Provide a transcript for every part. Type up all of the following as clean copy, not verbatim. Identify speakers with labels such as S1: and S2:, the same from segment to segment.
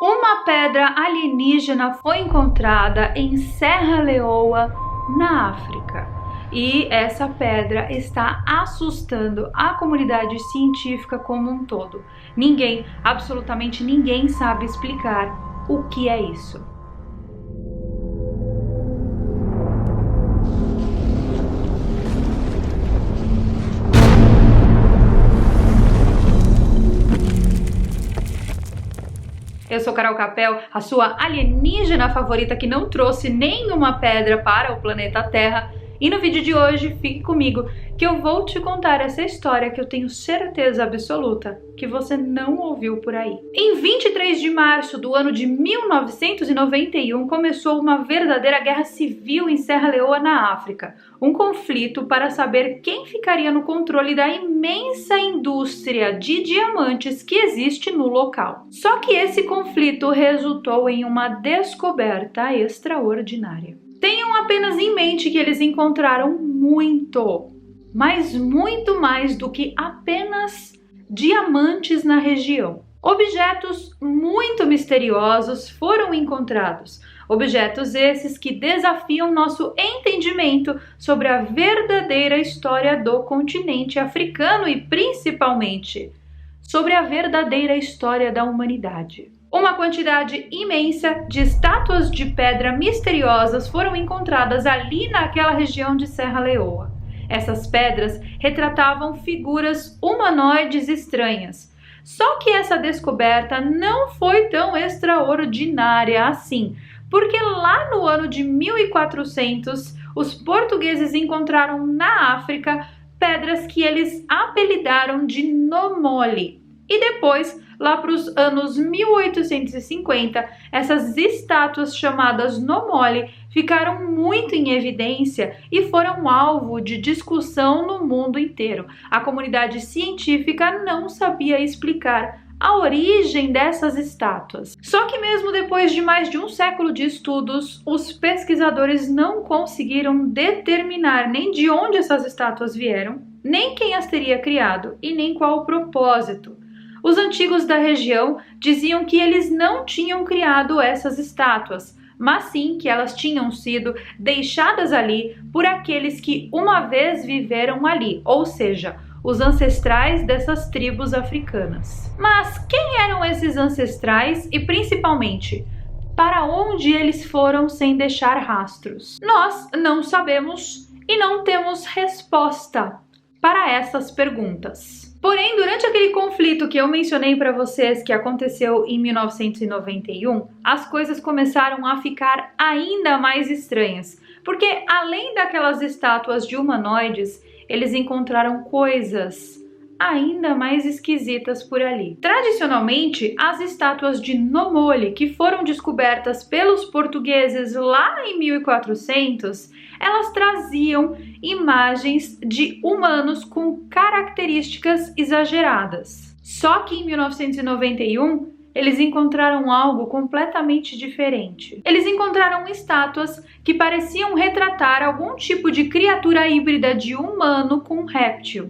S1: Uma pedra alienígena foi encontrada em Serra Leoa, na África. E essa pedra está assustando a comunidade científica como um todo. Ninguém, absolutamente ninguém, sabe explicar o que é isso. Eu sou Carol Capel, a sua alienígena favorita que não trouxe nenhuma pedra para o planeta Terra. E no vídeo de hoje, fique comigo que eu vou te contar essa história que eu tenho certeza absoluta que você não ouviu por aí. Em 23 de março do ano de 1991, começou uma verdadeira guerra civil em Serra Leoa, na África. Um conflito para saber quem ficaria no controle da imensa indústria de diamantes que existe no local. Só que esse conflito resultou em uma descoberta extraordinária. Tenham apenas em mente que eles encontraram muito, mas muito mais do que apenas diamantes na região. Objetos muito misteriosos foram encontrados. Objetos esses que desafiam nosso entendimento sobre a verdadeira história do continente africano e, principalmente, sobre a verdadeira história da humanidade. Uma quantidade imensa de estátuas de pedra misteriosas foram encontradas ali naquela região de Serra Leoa. Essas pedras retratavam figuras humanoides estranhas. Só que essa descoberta não foi tão extraordinária assim, porque lá no ano de 1400, os portugueses encontraram na África pedras que eles apelidaram de Nomole. E depois, lá para os anos 1850, essas estátuas chamadas Nomole ficaram muito em evidência e foram alvo de discussão no mundo inteiro. A comunidade científica não sabia explicar a origem dessas estátuas. Só que mesmo depois de mais de um século de estudos, os pesquisadores não conseguiram determinar nem de onde essas estátuas vieram, nem quem as teria criado e nem qual o propósito. Os antigos da região diziam que eles não tinham criado essas estátuas, mas sim que elas tinham sido deixadas ali por aqueles que uma vez viveram ali, ou seja, os ancestrais dessas tribos africanas. Mas quem eram esses ancestrais e, principalmente, para onde eles foram sem deixar rastros? Nós não sabemos e não temos resposta para essas perguntas. Porém, durante aquele conflito que eu mencionei para vocês que aconteceu em 1991, as coisas começaram a ficar ainda mais estranhas, porque além daquelas estátuas de humanoides, eles encontraram coisas ainda mais esquisitas por ali. Tradicionalmente, as estátuas de Nomole, que foram descobertas pelos portugueses lá em 1400, elas traziam imagens de humanos com características exageradas. Só que em 1991, eles encontraram algo completamente diferente. Eles encontraram estátuas que pareciam retratar algum tipo de criatura híbrida de humano com réptil.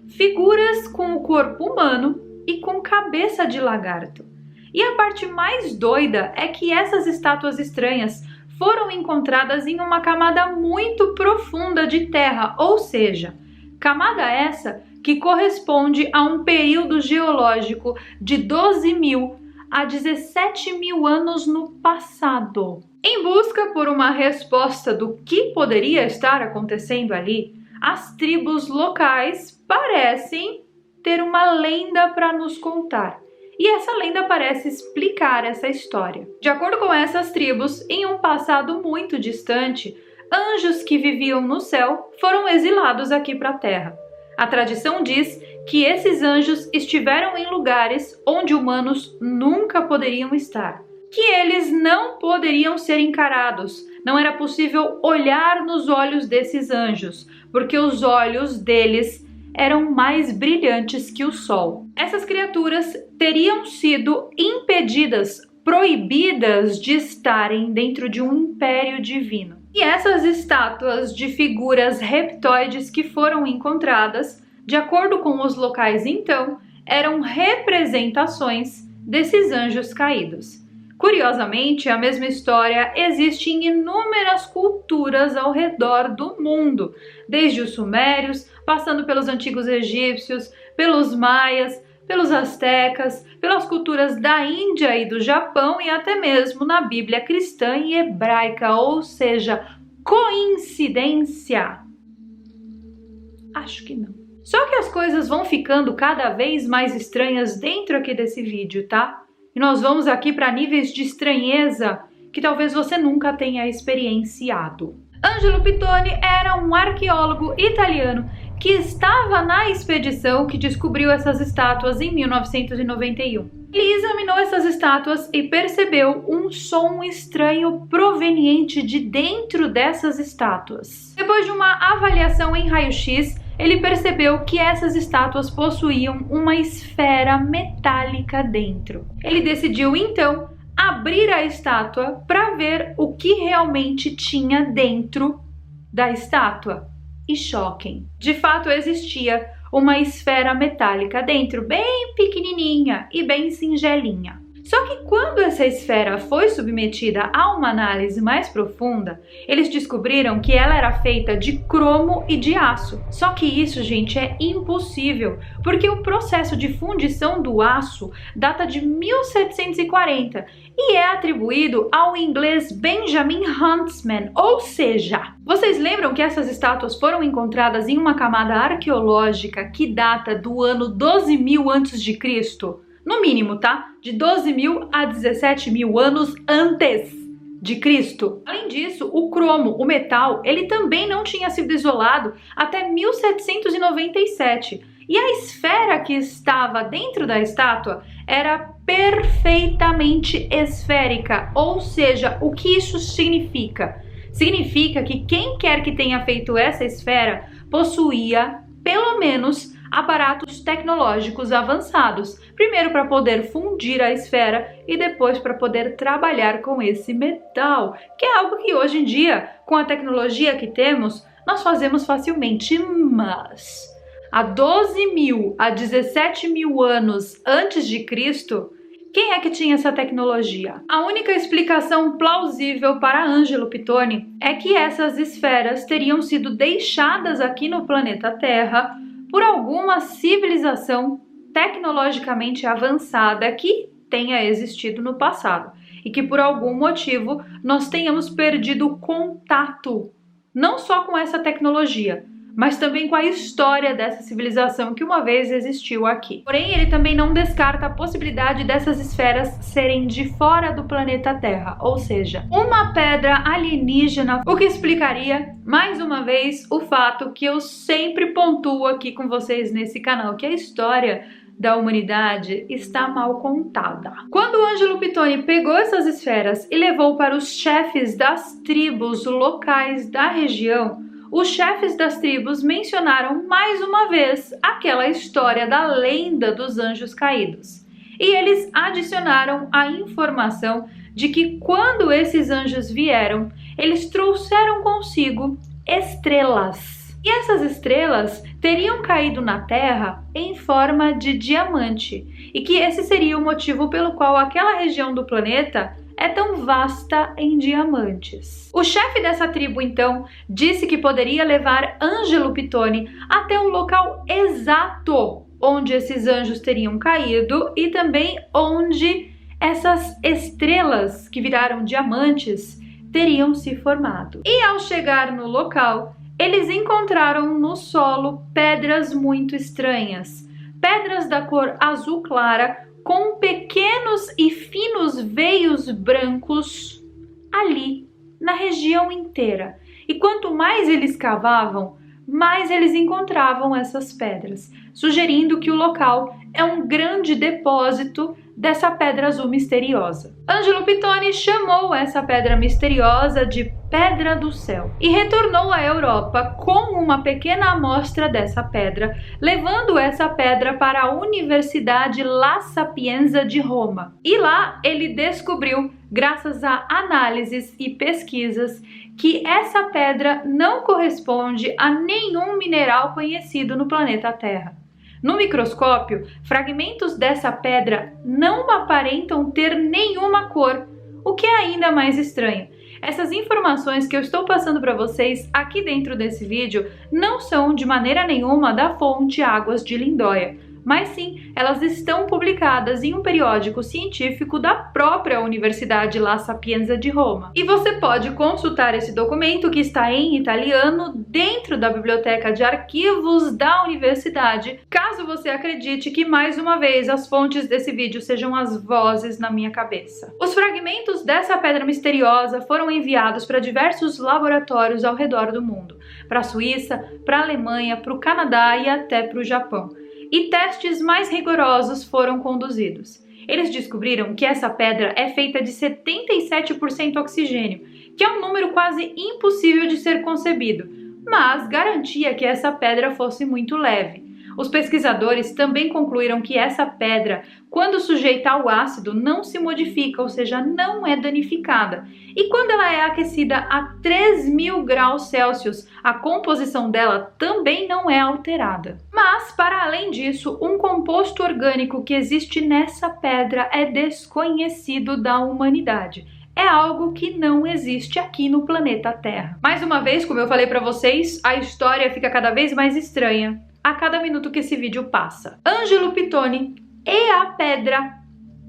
S1: Figuras com o corpo humano e com cabeça de lagarto. E a parte mais doida é que essas estátuas estranhas foram encontradas em uma camada muito profunda de terra, ou seja, camada essa que corresponde a um período geológico de 12.000 a 17.000 anos no passado. Em busca por uma resposta do que poderia estar acontecendo ali, as tribos locais parecem ter uma lenda para nos contar. E essa lenda parece explicar essa história. De acordo com essas tribos, em um passado muito distante, anjos que viviam no céu foram exilados aqui para a Terra. A tradição diz que esses anjos estiveram em lugares onde humanos nunca poderiam estar. Que eles não poderiam ser encarados. Não era possível olhar nos olhos desses anjos, porque os olhos deles eram mais brilhantes que o sol. Essas criaturas teriam sido impedidas, proibidas de estarem dentro de um império divino. E essas estátuas de figuras reptoides que foram encontradas, de acordo com os locais então, eram representações desses anjos caídos. Curiosamente, a mesma história existe em inúmeras culturas ao redor do mundo, desde os sumérios, passando pelos antigos egípcios, pelos maias, pelos astecas, pelas culturas da Índia e do Japão e até mesmo na Bíblia cristã e hebraica, ou seja, coincidência? Acho que não. Só que as coisas vão ficando cada vez mais estranhas dentro aqui desse vídeo, tá? E nós vamos aqui para níveis de estranheza que talvez você nunca tenha experienciado. Angelo Pittoni era um arqueólogo italiano que estava na expedição que descobriu essas estátuas em 1991. Ele examinou essas estátuas e percebeu um som estranho proveniente de dentro dessas estátuas. Depois de uma avaliação em raio-x, ele percebeu que essas estátuas possuíam uma esfera metálica dentro. Ele decidiu então abrir a estátua para ver o que realmente tinha dentro da estátua. E choquem, de fato existia uma esfera metálica dentro, bem pequenininha e bem singelinha. Só que quando essa esfera foi submetida a uma análise mais profunda, eles descobriram que ela era feita de cromo e de aço. Só que isso, gente, é impossível, porque o processo de fundição do aço data de 1740 e é atribuído ao inglês Benjamin Huntsman, ou seja, vocês lembram que essas estátuas foram encontradas em uma camada arqueológica que data do ano 12.000 a.C.? No mínimo, tá? De 12.000 a 17.000 anos antes de Cristo. Além disso, o cromo, o metal, ele também não tinha sido isolado até 1797. E a esfera que estava dentro da estátua era perfeitamente esférica. Ou seja, o que isso significa? Significa que quem quer que tenha feito essa esfera possuía, pelo menos, aparatos tecnológicos avançados, primeiro para poder fundir a esfera e depois para poder trabalhar com esse metal, que é algo que hoje em dia, com a tecnologia que temos, nós fazemos facilmente, mas há 12.000 a 17.000 anos antes de Cristo, quem é que tinha essa tecnologia? A única explicação plausível para Angelo Pittoni é que essas esferas teriam sido deixadas aqui no planeta Terra por alguma civilização tecnologicamente avançada que tenha existido no passado e que por algum motivo nós tenhamos perdido contato não só com essa tecnologia, mas também com a história dessa civilização que uma vez existiu aqui. Porém, ele também não descarta a possibilidade dessas esferas serem de fora do planeta Terra, ou seja, uma pedra alienígena, o que explicaria, mais uma vez, o fato que eu sempre pontuo aqui com vocês nesse canal, que a história da humanidade está mal contada. Quando Angelo Pittoni pegou essas esferas e levou para os chefes das tribos locais da região, os chefes das tribos mencionaram mais uma vez aquela história da lenda dos anjos caídos. E eles adicionaram a informação de que quando esses anjos vieram, eles trouxeram consigo estrelas. E essas estrelas teriam caído na Terra em forma de diamante, e que esse seria o motivo pelo qual aquela região do planeta é tão vasta em diamantes. O chefe dessa tribo, então, disse que poderia levar Angelo Pittoni até o local exato onde esses anjos teriam caído e também onde essas estrelas que viraram diamantes teriam se formado. E ao chegar no local, eles encontraram no solo pedras muito estranhas, pedras da cor azul clara, com pequenos e finos veios brancos ali na região inteira. E quanto mais eles cavavam, mais eles encontravam essas pedras, sugerindo que o local é um grande depósito dessa pedra azul misteriosa. Angelo Pittoni chamou essa pedra misteriosa de Pedra do Céu e retornou à Europa com uma pequena amostra dessa pedra, levando essa pedra para a Universidade La Sapienza de Roma. E lá ele descobriu, graças a análises e pesquisas, que essa pedra não corresponde a nenhum mineral conhecido no planeta Terra. No microscópio, fragmentos dessa pedra não aparentam ter nenhuma cor, O que é ainda mais estranho, essas informações que eu estou passando para vocês aqui dentro desse vídeo não são de maneira nenhuma da fonte Águas de Lindóia, mas sim, elas estão publicadas em um periódico científico da própria Universidade La Sapienza de Roma. E você pode consultar esse documento, que está em italiano, dentro da biblioteca de arquivos da universidade, caso você acredite que, mais uma vez, as fontes desse vídeo sejam as vozes na minha cabeça. Os fragmentos dessa pedra misteriosa foram enviados para diversos laboratórios ao redor do mundo, para a Suíça, para a Alemanha, para o Canadá e até para o Japão. E testes mais rigorosos foram conduzidos. Eles descobriram que essa pedra é feita de 77% oxigênio, que é um número quase impossível de ser concebido, mas garantia que essa pedra fosse muito leve. Os pesquisadores também concluíram que essa pedra, quando sujeita ao ácido, não se modifica, ou seja, não é danificada. E quando ela é aquecida a 3.000 graus Celsius, a composição dela também não é alterada. Mas, para além disso, um composto orgânico que existe nessa pedra é desconhecido da humanidade. É algo que não existe aqui no planeta Terra. Mais uma vez, como eu falei para vocês, a história fica cada vez mais estranha a cada minuto que esse vídeo passa. Angelo Pittoni e a pedra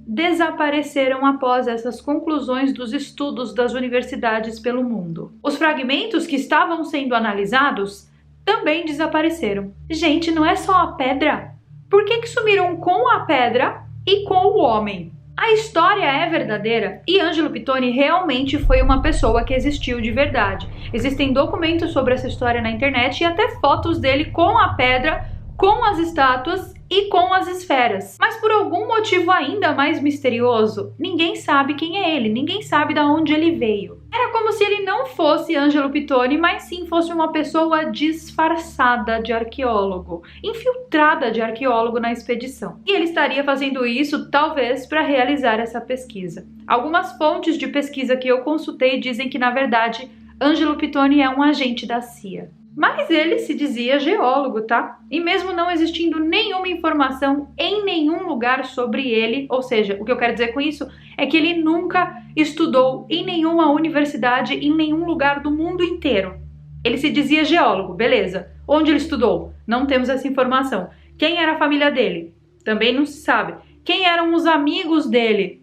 S1: desapareceram após essas conclusões dos estudos das universidades pelo mundo. Os fragmentos que estavam sendo analisados também desapareceram. Gente, não é só a pedra. Por que sumiram com a pedra e com o homem? A história é verdadeira e Angelo Pittoni realmente foi uma pessoa que existiu de verdade. Existem documentos sobre essa história na internet e até fotos dele com a pedra, com as estátuas e com as esferas. Mas por algum motivo ainda mais misterioso, ninguém sabe quem é ele, ninguém sabe de onde ele veio. Era como se ele não fosse Angelo Pittoni, mas sim fosse uma pessoa disfarçada de arqueólogo, infiltrada de arqueólogo na expedição. E ele estaria fazendo isso, talvez, para realizar essa pesquisa. Algumas fontes de pesquisa que eu consultei dizem que, na verdade, Angelo Pittoni é um agente da CIA. Mas ele se dizia geólogo, tá? E mesmo não existindo nenhuma informação em nenhum lugar sobre ele, ou seja, o que eu quero dizer com isso é que ele nunca estudou em nenhuma universidade, em nenhum lugar do mundo inteiro. Ele se dizia geólogo, beleza. Onde ele estudou? Não temos essa informação. Quem era a família dele? Também não se sabe. Quem eram os amigos dele?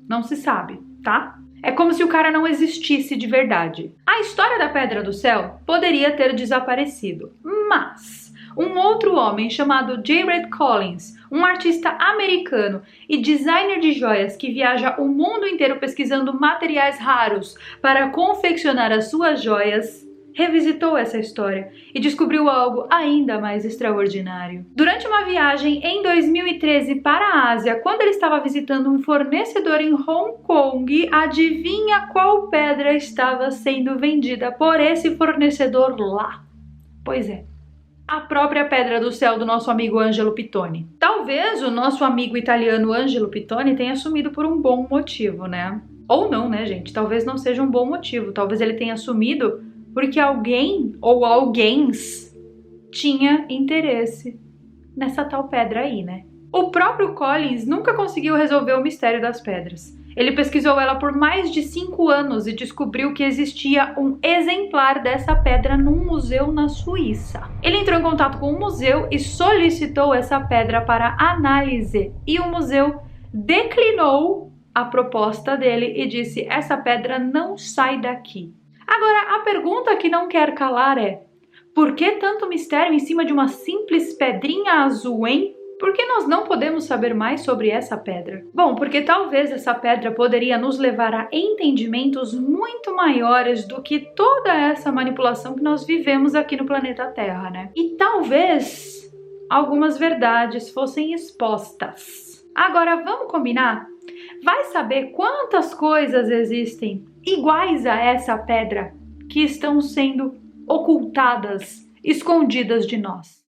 S1: Não se sabe, tá? É como se o cara não existisse de verdade. A história da Pedra do Céu poderia ter desaparecido, mas um outro homem chamado Jared Collins, um artista americano e designer de joias que viaja o mundo inteiro pesquisando materiais raros para confeccionar as suas joias, revisitou essa história e descobriu algo ainda mais extraordinário. Durante uma viagem em 2013 para a Ásia, quando ele estava visitando um fornecedor em Hong Kong, adivinha qual pedra estava sendo vendida por esse fornecedor lá? Pois é, a própria Pedra do Céu do nosso amigo Angelo Pittoni. Talvez o nosso amigo italiano Angelo Pittoni tenha sumido por um bom motivo, né? Ou não, né, gente? Talvez não seja um bom motivo. Talvez ele tenha sumido porque alguém ou alguéms tinha interesse nessa tal pedra aí, né? O próprio Collins nunca conseguiu resolver o mistério das pedras. Ele pesquisou ela por mais de 5 anos e descobriu que existia um exemplar dessa pedra num museu na Suíça. Ele entrou em contato com o museu e solicitou essa pedra para análise, e o museu declinou a proposta dele e disse: essa pedra não sai daqui. Agora, a pergunta que não quer calar é: por que tanto mistério em cima de uma simples pedrinha azul, hein? Por que nós não podemos saber mais sobre essa pedra? Bom, porque talvez essa pedra poderia nos levar a entendimentos muito maiores do que toda essa manipulação que nós vivemos aqui no planeta Terra, né? E talvez algumas verdades fossem expostas. Agora, vamos combinar? Vai saber quantas coisas existem iguais a essa pedra que estão sendo ocultadas, escondidas de nós.